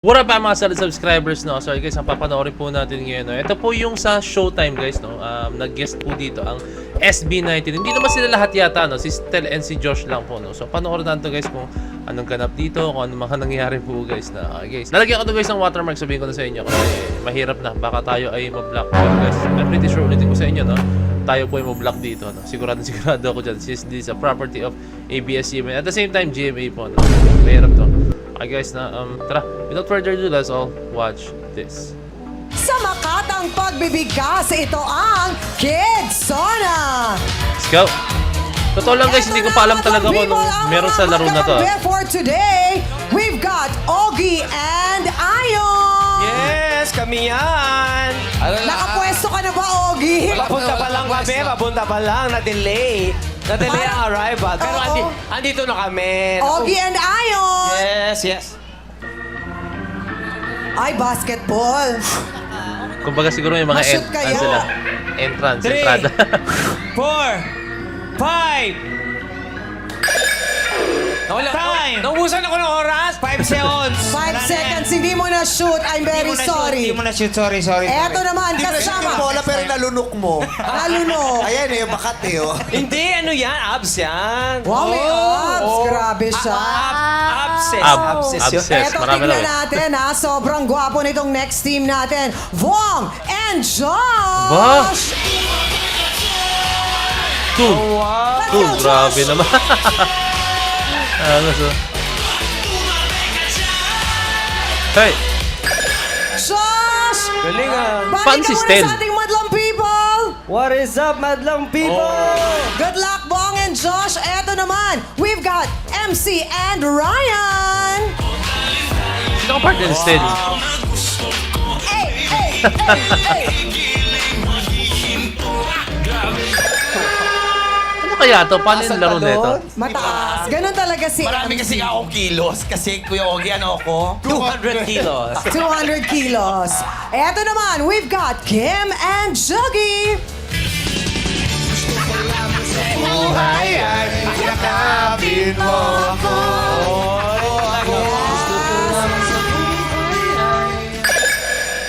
What up mga solid subscribers, no? So guys, ang papanoorin po natin ngayon, no? Ito po yung sa Showtime guys, no? Nag-guest po dito ang SB19. Hindi naman sila lahat yata, no? Si Stel and si Josh lang po, no? So panoorin natin to guys kung anong ganap dito, kung anong mga nangyayari po guys na guys. Lalagyan ko to guys ng watermark, sabihin ko na sa inyo kasi mahirap na, baka tayo ay ma-block. Pero guys, I'm pretty sure ulitin ko sa inyo, no? Tayo po ay ma-block dito, no? Sigurado ako dyan. This is a property of ABS-CBN. At the same time, GMA po, no? Mahirap to. Okay guys, tara, without further ado, let's all watch this. Sa makatang pagbibigkas, ito ang Kidsona! Let's go! Totoo lang guys, hindi ko pa alam talaga kung anong meron sa laro na to. For today, we've got Ogie and Ayon! Yes, kami yan! Nakapwesto ka na ba, Ogie? Papunta pa lang kami, papunta pa lang, na-delay. Na-delay ang arrival. Pero andito na kami. Ogie and Ayon! Yes. Ay, basketball. Kumbaga siguro may mga Ma-shoot kayo. entrance, 3, entrada. 4, 5. Time! Naubusan ako ng oras. 5 seconds. 5 seconds, hindi mo na shoot. I'm very sorry. Hindi mo na shoot. Sorry. Eto naman, kasama. Bola pero nalunok mo. Nalunok. Ayan eh, bakat eh. Oh. Hindi, ano yan? Abs yan. Wow, may abs. Grabe siya. Abses yun. Abses, Eto, marami tignan lang. natin ha. Sobrang gwapo nitong next team natin. Vong and Josh! Ba? Two, Let's go, grabe Josh! naman. Ano so? Hey, Josh! Galing ah. Balik Fancy ka muna Stel. sa ating madlang people! What is up, madlang people? Good luck, Bong and Josh. Eto naman, we've got MC and Ryan. sino ka partner still? Ano kaya to? Paano yung laro nito? Mataas. Ganun talaga si Marami MC. kasi akong kilos. Kasi Kuya Ogie, ano ako? 200 kilos. 200 kilos. Eto naman, we've got Kim and Juggy. Yakapin mo ako.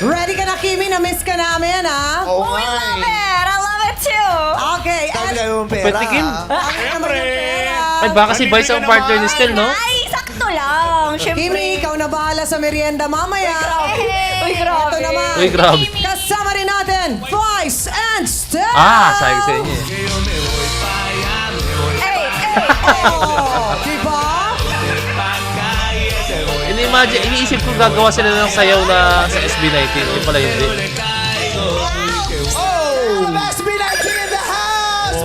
Ready ka na, Kimi? Na-miss ka namin, ha? Oo nga eh. I love it too. Okay. Dami And kayo ng pera. Petikin. ano naman yung pera? Ay, baka si Vice ang partner ni Stel, no? Ay, sakto lang. Siyempre. Kimi, ikaw na bahala sa merienda mamaya. Uy, grabe. Ito naman. Uy, grabe. Kasama rin natin, Vice and Steph. Sayang sa inyo eh. Oh, diba? Iniisip ko gagawa sila ng sayaw na sa SB19. Yung pala hindi. Oh! SB19 in the house!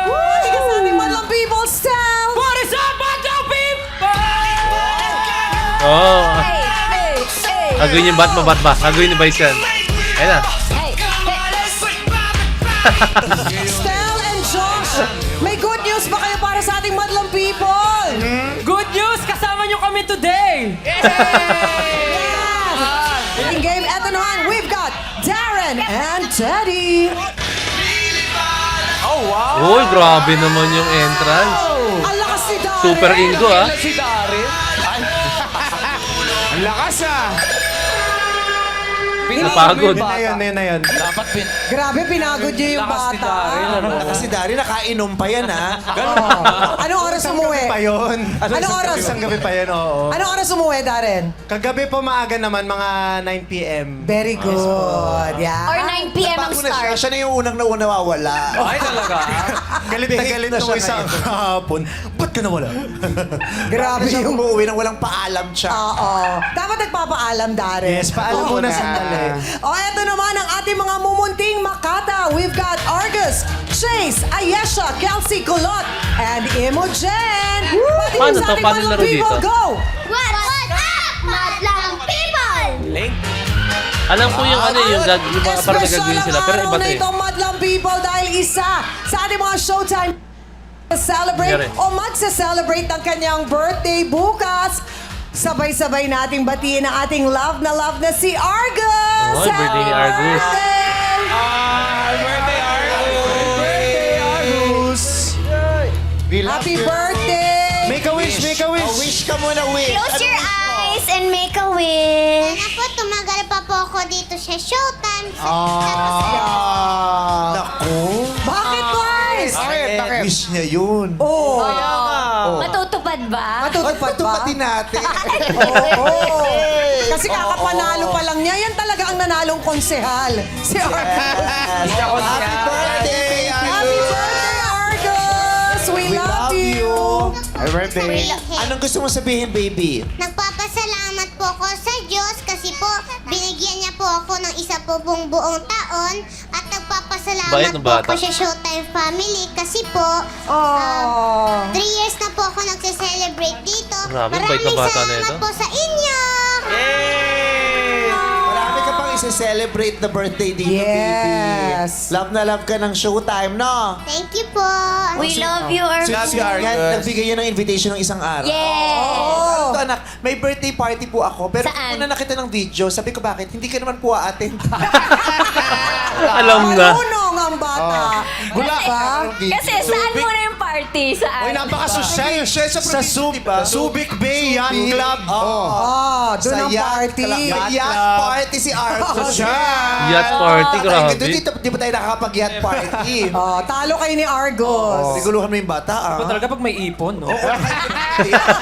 Uy, kasama yung madlang people, Steph. What is up, madlang people? Oo. Hey. Gagawin yung bat ba? Gagawin ni Vice yan. Ayun na. Steph and Josh, may good news ba kayo para sa ating madlang people? Good news! Kasama nyo kami today! Yes! In game, eto naman, we've got Darren and Teddy. Oh, wow! Uy, grabe naman yung entrance. Ang lakas ni Darren. Super Ingo, ah. Si Darin. Ang lakas ah! Napagod. Yun na yun. Dapat Grabe, pinagod niyo yung Lakas ni Darin, bata. ano? Kasi Dari, nakainom pa yan ha. Anong oras umuwi? pa yun. Anong oras? Isang gabi pa yun, oo. Anong oras umuwi, Darren? Kagabi po maaga naman, mga 9 p.m. Very good. Yeah. Or 9 p.m. ang Bago na siya, start. siya na yung unang nawawala. Ay, talaga? Galit na galit na nung siya isang ngayon. kahapon. Ba't ka nawala? Grabe Siya yung... umuwi nang walang paalam siya. Oo. Dapat nagpapaalam, Darren. Yes, paalam muna sandali. Eto naman ang ating mga mumunting Makata. We've got Argus, Chase, Ayesha, Kelsey, Kulot, and Imogen. Pati Paano sa to? ating Paano madlang laro people, dito? Go! What up, madlang people? Link? Alam ko yung ano yung mga parang nagagawin sila. Pero iba to na eh. itong madlang people dahil isa sa ating mga showtime celebrate Nangyari. o magsa-celebrate ng kanyang birthday bukas. Sabay-sabay nating batiin ang ating love na si Argus! Oy, birthday ni Argus. Birthday, Argus! Happy birthday! Make a wish, make a wish. Wish ka muna, wish. Close your eyes and make a wish. Sana po, tumagal pa po ako dito sa Showtime. Naku. Bakit, guys? Bakit? Wish niya yun. Oh. Matutupad ba? Matutupad ba? Pati natin. Oo. Kasi kakapanalo pa lang niya. Yan talaga ang nanalong konsehal. Si Argus. Happy birthday, Happy birthday, Argus! We love you. Happy birthday. Anong gusto mo sabihin, baby? Nagpapasalamat po ako sa Diyos kasi po binigyan niya po ako ng isa po pong buong taon at Bait nagpapasalamat ng po bata. ako sa Showtime family kasi po Oh. 3 years na po ako nagse-celebrate dito. Grabe, bait na bata na salamat ito. po sa inyo! Marami ka pang isa-celebrate na birthday dito, Yes. baby. Love na love ka ng Showtime, no? Thank you po! We love you, Argus. Yan, nagbigay yan ng invitation ng isang araw. Yeah! Ito, anak, may birthday party po ako. Pero Saan? una nakita ng video, sabi ko bakit? Hindi ka naman po aatin. Alam na. Marunong ang bata. Wala. Diba? Kasi saan muna yung party? Saan? Uy, napaka-social. Siya sa Sa probinsya, diba? Subic Bay Yacht Club. Ah, doon ang yacht party. club. Yacht party si Arthur. Yacht party, grabe. Di ba tayo nakakapag-yacht party? Oh, talo kayo ni Argus. Siguluhan mo yung bata, ah. Iba talaga pag may ipon, no?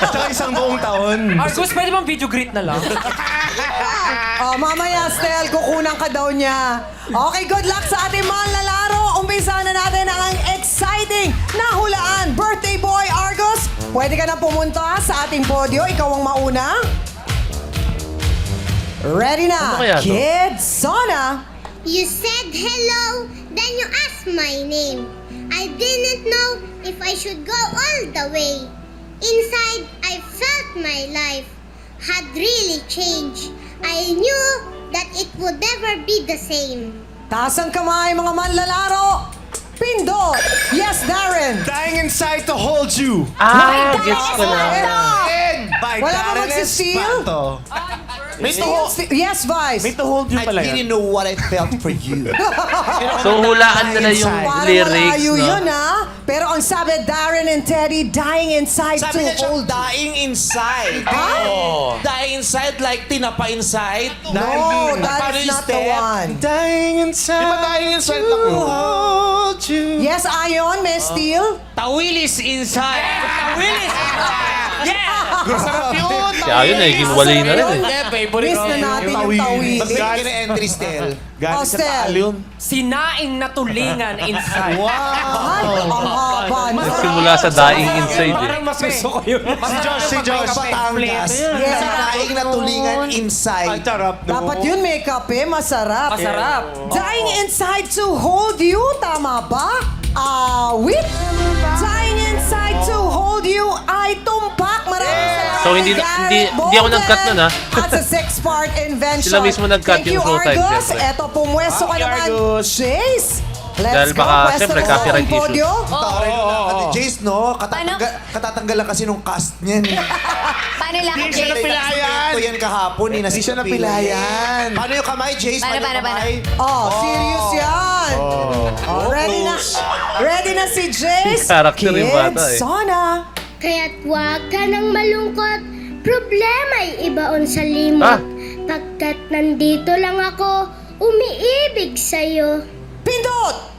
Tsaka isang buong taon. Argus, pwede bang video greet na lang? Oh, mamaya, Stel, kukunan ka daw niya. Okay, good luck sa ating mga lalaro. Umpisa na natin ang exciting na hulaan. Birthday boy, Argus, pwede ka na pumunta sa ating podio. Ikaw ang mauna. Ready na, Ano kaya to? Kids Sona. You said hello, then you asked my name. I didn't know if I should go all the way. Inside, I felt my life had really changed. I knew that it would never be the same. Taas ang kamay, mga manlalaro. Pindot. Yes, Darren. Dying inside to hold you. Ah, gets ko na. By Wala ba Darren magsistil? Espanto. Yes, Vice. May to hold you I pala didn't yan. know what I felt for you. So, hulaan na yung Parang lyrics, malayo no? yun, ha? Pero ang sabi, Darren and Teddy, dying inside Sabi to niya siya, hold. dying inside. Dying inside like tinapa inside. No, that Paano is yung not the step? one. Dying inside. Di ba dying inside lang yun? Hold you. Yes, Ayon, Miss Steele? Tawilis inside! Tawilis! Sarap yun. Kaya yun, naging walay na rin eh. Miss na natin yung tawid. Magbigay ka ng entry, Stel. Oh, Stel. Sinaing na tulingan inside. Ay, ang haba na. Nagsimula sa dying inside eh. Parang mas gusto ko yun. Si Josh. Batangas. Yes. Sinaing na tulingan inside. Sarap no. Dapat yun may kape, masarap. Masarap. Dying inside to hold you, tama ba? Wait. Dying inside to hold you ay tumpak. Maraming salamat. So, hindi- Garrett hindi- hindi ako Bolden. nag-cut nun, ha? At sa six-part invention. Sila mismo nag-cut Thank yung you, Showtime, Argus. siyempre. Eto, pumwesto ka naman. Jace. Let's Dahil go. baka, Pwesto siyempre, ka sa copyright ating podio. Ate Jace, no? Katatanggal lang kasi nung cast niyan. Paano lang? Hindi siya napilayan. Ito yan kahapon. Hindi siya napilayan. Paano yung kamay, Jace? Paano, yung paano? kamay? Oh, serious yan. Oh, ready na si Jace. Character yung bata eh. Kids, Sona. Kaya't huwag ka nang malungkot, problema'y ibaon sa Ah. limot. Pagkat nandito lang ako, umiibig sa'yo. Pindot!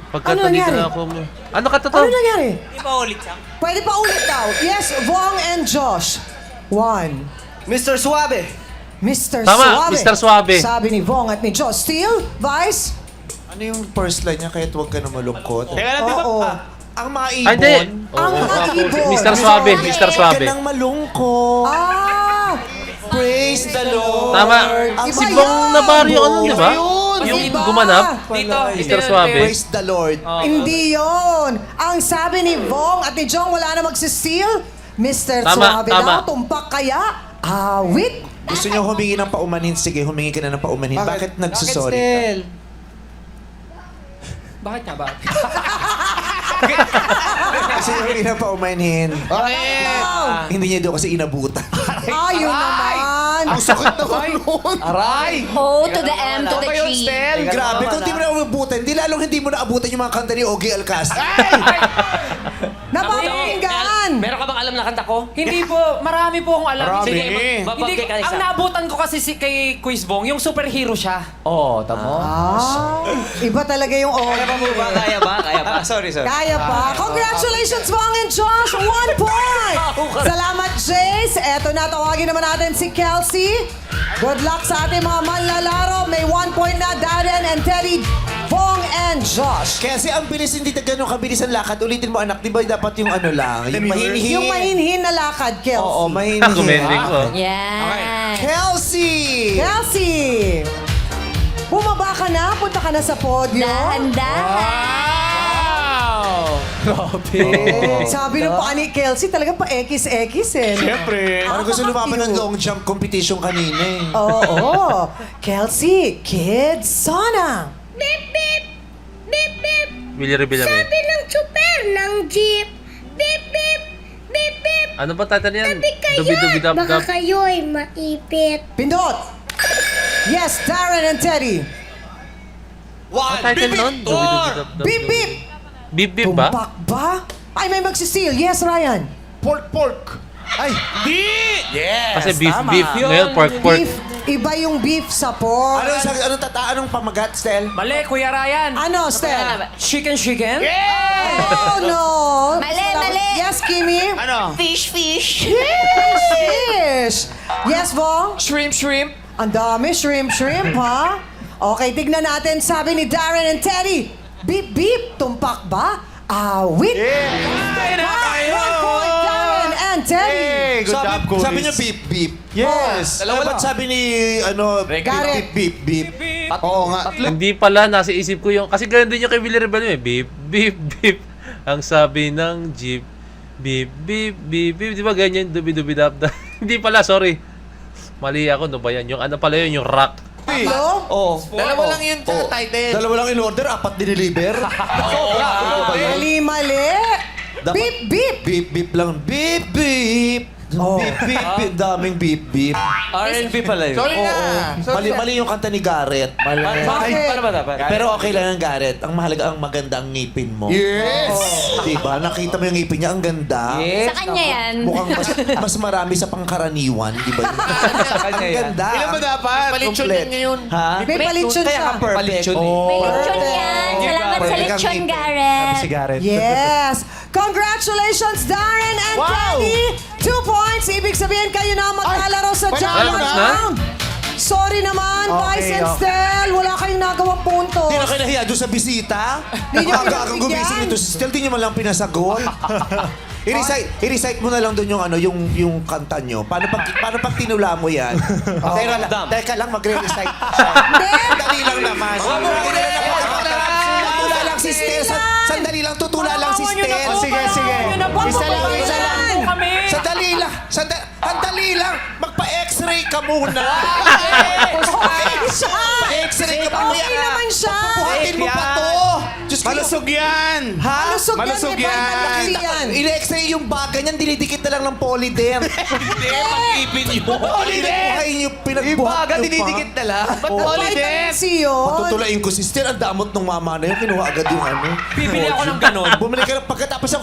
Pagka Ano nandito nangyari? na ako mo. Ano ka to? Ano nangyari? Di ba ulit siya? Pwede pa ulit daw. Yes, Vong and Josh. 1. Mr. Suave! Mr. Tama, Suave. Mr. Suave. Sabi ni Vong at ni Josh. Steel, Vice. Ano yung first line niya? Kahit huwag ka na malungkot. Teka lang, di ba? Oo. Ang mga Ay, hindi. ibon. Ang mga ibon. Mr. Suave, Mr. Huwag Suave. ka nang malungkot. Ah! Praise the Lord. Tama. Iba Si Bong yan. Navarro, ano, di ba? Yun. Yung Iba. gumanap. Dito. Mr. Suave. Praise the Lord. Hindi yon. Ang sabi ni Vong at ni Jong, wala na magsisteel. Mr. Tama, Suave tama. daw, tumpak kaya. Awit. Gusto niyo humingi ng paumanhin? Sige, humingi ka na ng paumanhin. Bakit nagsusorry ka? Bakit nga ba? Kasi humingi ng paumanhin. Hindi niya doon kasi inabutan. Ayun naman. Ang sakit naman nun. Aray! O to the M to the G. Grabe, kung di mo na abutan, di lalong hindi mo na abutan yung mga kanta ni Ogie Alcázar. Napapakinggan. Ryan! Meron ka bang alam na kanta ko? Hindi po. Marami po akong alam. Marami. Sige, Babagay hindi, ka isa. ang naabutan ko kasi kay Quiz Bong, yung superhero siya. Oo, tamo. Iba talaga yung Kaya audio. ba? Kaya ba? Kaya ba? Sorry. Kaya pa. Congratulations, Bong and Josh! 1 point! Salamat, Jace. Eto na, tawagin naman natin si Kelsey. Good luck sa ating mga manlalaro. May 1 point na Darren and Teddy, Bong and Josh. Kasi ang bilis, hindi na ganun kabilis ang lakad. Ulitin mo, anak. Di ba dapat yung ano lang? Yung mahinhin. Yung mahinhin na lakad, Kelsey. Oo, mahinhin. Commending ko. Yan. Kelsey! Kelsey! Bumaba ka na? Punta ka na sa podium? Dahan-dahan. Sabi ng pa ni Kelsey, talaga pa X eh. no? Siyempre. Parang gusto lumaban ng long jump competition kanina eh. Oo. Kelsey, Kids Sona. Beep, beep. Beep, beep. Willie Revillame. Sabi ng tsuper ng jeep. Beep, beep. Beep, beep. Ano ba title yan? Sabi kayo, Dubi-dubi-dap-dap. baka kayo'y maipit. Pindot. Yes, Darren and Teddy. Ang title nun? Dubi-dubi-dap-dap. Beep, beep. Beep, beep ba? Tumpak ba? Ay, may magsisteal. Yes, Ryan. Pork. Ay, di! Kasi beef, beef. Ngayon, pork. Beef. Iba yung beef sa pork. Anong pamagat, Stel? Mali, Kuya Ryan. Ano, Stel? Chicken? Oh, no. Mali, mali. Yes, Kimi. Ano? Fish. Fish. Yes, Vong. Shrimp. Ang dami, shrimp, ha? Okay, tignan natin. Sabi ni Darren and Teddy, beep, beep, tumpak ba? Awit. One point, Darren and Teddy. Hey, good job, Kuis. Sabi niya beep, beep. Yes. Dapat sabi ni, Garrett. beep, beep. Oo nga. Hindi pala, nasa isip ko yung... Kasi ganun din yung kay Willie Revillame. Beep, beep, beep. Ang sabi ng jeep. Beep, beep, beep, beep. Di ba ganyan? Dubi-dubi-dap-dap. Hindi pala, sorry. Mali ako, no ba yan? Yung ano pala yun, yung rock. Hello? Oh. Dalawa lang yun sa title. Dalawa lang in order, 4 diniliver. Mali. Beep, beep. Beep, beep lang. Beep, beep. Oh. Beep, beep, beep. Daming beep, beep. R&B pala yun. Sorry na. Mali yung kanta ni Garrett. Bakit? Paano ba dapat? Pero okay lang ang Garrett. Ang mahalaga, ang maganda ang ngipin mo. Yes. Diba? Nakita mo yung ngipin niya, ang ganda. Sa kanya yan. Mukhang mas marami sa pangkaraniwan, di ba? Sa kanya Ang yan. ganda. Ilan ba dapat? Palitsyon Complete. din ngayon. Ha? May palitsyon Kaya siya. ka perfect. May lechon yan. Salamat sa Perfect ang lechon, ngipin. Garrett. Si Garrett. Yes! Congratulations, Darren and Wow! Teddy! 2 points! Ibig sabihin kayo na maglalaro sa panalo jackpot na? round! Sorry naman, Vice and Stel. Wala kayong nagawang puntos. Hindi na kayo nahiya doon sa bisita? Di niyo Aga-agang pinagbigyan. gumising ito. Still, di niyo man lang pinasagot. I-recite mo na lang doon yung kanta nyo. Paano pag tinula mo yan? Teka lang, magre-recite. Sandali lang naman. Tutula lang si Stel. Sandali lang, tutula lang si Stel. Sige. Isa lang. Sandali lang. Magpa-x-ray ka muna. Pa-x-ray ka muna. Okay naman siya. Buhatin mo pa to. Diyos ko, Malusog yan. ha? Malusog yan, yan. Nakita yan. Ile-x-ray yung bagay niyan, dinidikit na lang ng polyderm. Polyderm! Yung pinagbuhat Ibaga, nyo pa. dinidikit na lang. Ba't Vitamin C yun. Patutulain ko si Stel, ang damot ng mama na yun. Kinuha agad yung ano. Bibili ako ng ganon. Bumili ka pagkatapos ng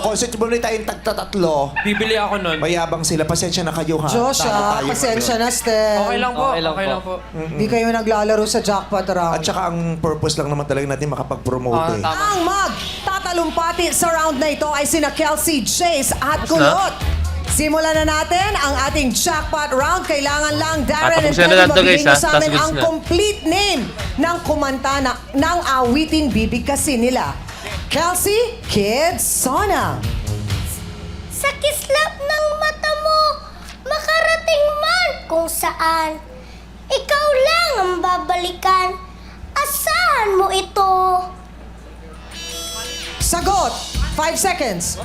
concert, bumili tayong tagtatatlo. Bibili ako nun. Mayabang sila. Pasensya na kayo ha. Josh, Tama tayo. pasensya na, Stel. Okay lang po. Okay lang Okay po. lang po. Hindi kayo naglalaro sa jackpot round. At saka ang purpose lang naman talaga natin makapag-promote eh. Tama. Ang magtatalumpati sa round na ito ay sina Kelsey, Jace at Kulot. Simulan na natin ang ating jackpot round. Kailangan lang, Darren and Tapos na Teddy, lang to, mabigay guys, nyo ha? sa Tapos amin goods ang na. complete name ng kumanta ng awitin bibigkasin nila. Kelsey, Kids Sona. Sa kislap ng mata mo, makarating man kung saan. Ikaw lang ang babalikan. Asahan mo ito. Sagot, 5 seconds.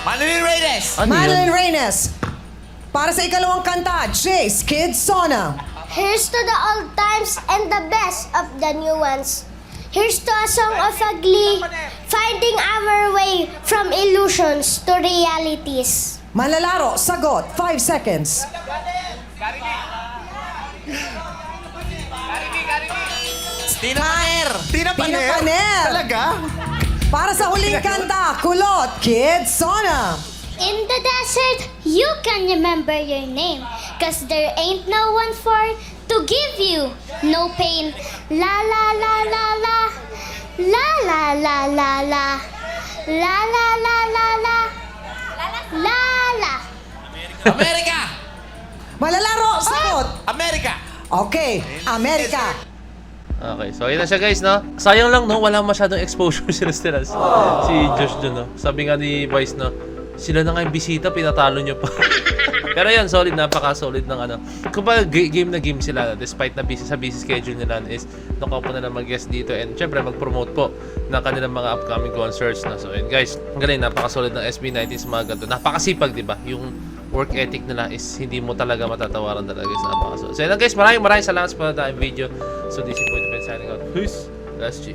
Manuel Reyes! Madeline Reynes. Para sa ikalawang kanta, Jace, Kids Sona. Here's to the old times and the best of the new ones. Here's to a song of a glee, finding our way from illusions to realities. Manlalaro, sagot, 5 seconds. Tina Paner. Paner. Talaga? Para sa huling kanta, Kulot, Kid Sona. In the desert, you can remember your name. Cause there ain't no one for to give you no pain. La la la la la. La la la la la. La la la la la. La la. Amerika! Malalaro, sagot. Amerika! Okay, Amerika. Okay, so ayun na siya guys, no? Sayang lang, no? Wala masyadong exposure sila si Josh dun, no? Sabi nga ni Vice, no? Sila na nga yung bisita, pinatalo nyo pa. Pero yan, solid, napaka-solid ng ano. Kung ba, game na game sila, despite na busy sa busy schedule nila, is nakaw po na mag-guest dito and syempre mag-promote po ng kanilang mga upcoming concerts na. So, yun guys, ang galing, napaka-solid ng SB19 sa mga ganito. Napakasipag, di ba? Yung work ethic nila is hindi mo talaga matatawaran talaga guys. Napaka-solid. So, yun lang guys, maraming salamat sa panonood ng video. So, this is po signing out. Peace! That's G.